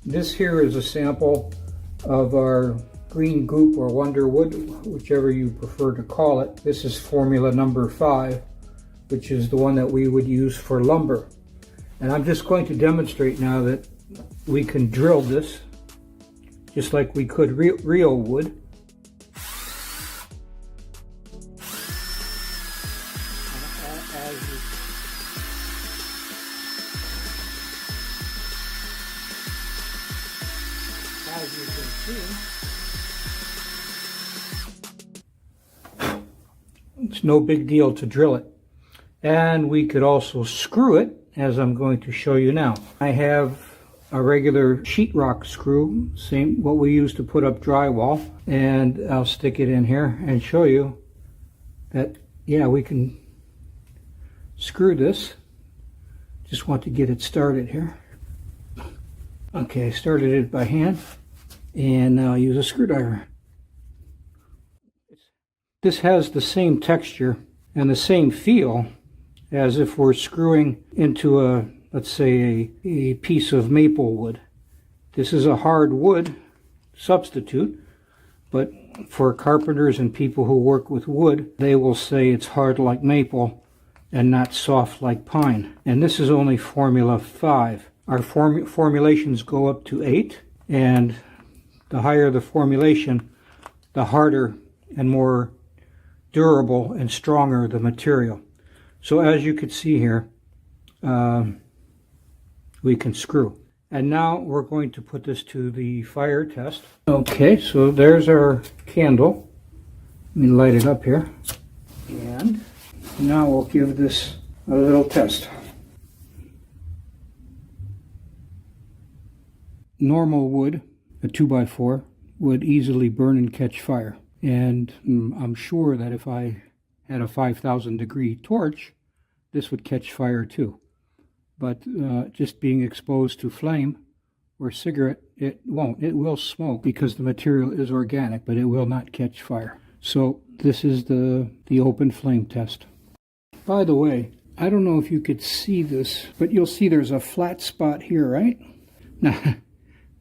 This here is a sample of our green goop or wonder wood, whichever you prefer to call it. This is formula number 5, which is the one that we would use for lumber. And I'm just going to demonstrate now that we can drill this just like we could real wood. As you can see, it's no big deal to drill it. And we could also screw it, as I'm going to show you now. I have a regular sheetrock screw, same what we use to put up drywall, and I'll stick it in here and show you that, yeah, we can screw this. Just want to get it started here. Okay, I started it by hand, and now I'll use a screwdriver. This has the same texture and the same feel as if we're screwing into a, let's say, a piece of maple wood. This is a hard wood substitute, but for carpenters and people who work with wood, they will say it's hard like maple and not soft like pine. And this is only formula 5. Our formulations go up to 8, and the higher the formulation, the harder and more durable and stronger the material. So as you can see here, we can screw. And now we're going to put this to the fire test. Okay, so there's our candle. Let me light it up here. And now we'll give this a little test. Normal wood, a 2x4, would easily burn and catch fire. And I'm sure that if I had a 5,000 degree torch, this would catch fire too. But just being exposed to flame or cigarette, it won't. It will smoke because the material is organic, but it will not catch fire. So this is the open flame test. By the way, I don't know if you could see this, but you'll see there's a flat spot here, right? Now,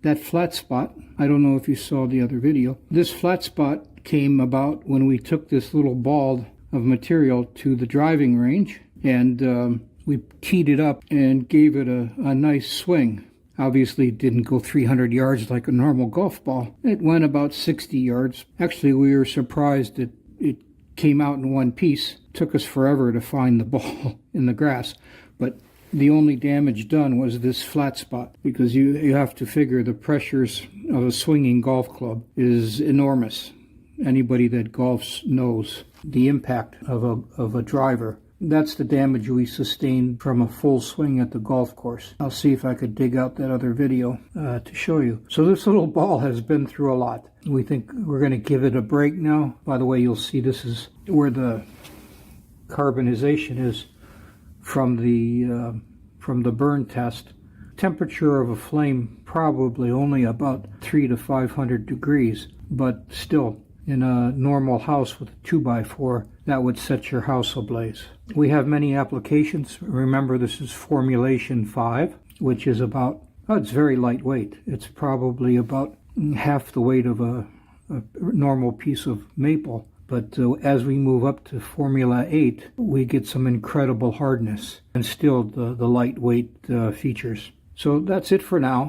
that flat spot, I don't know if you saw the other video. This flat spot came about when we took this little ball of material to the driving range, and we teed it up and gave it a nice swing. Obviously, it didn't go 300 yards like a normal golf ball. It went about 60 yards. Actually, we were surprised that it came out in one piece. It took us forever to find the ball in the grass, but the only damage done was this flat spot, because you have to figure the pressures of a swinging golf club is enormous. Anybody that golfs knows the impact of a driver. That's the damage we sustained from a full swing at the golf course. I'll see if I could dig out that other video to show you. So this little ball has been through a lot. We think we're going to give it a break now. By the way, you'll see this is where the carbonization is from the burn test. Temperature of a flame probably only about 300 to 500 degrees, but still, in a normal house with a 2x4, that would set your house ablaze. We have many applications. Remember, this is formulation 5, which is about, it's very lightweight. It's probably about half the weight of a normal piece of maple. But as we move up to formula 8, we get some incredible hardness and still the lightweight features. So that's it for now.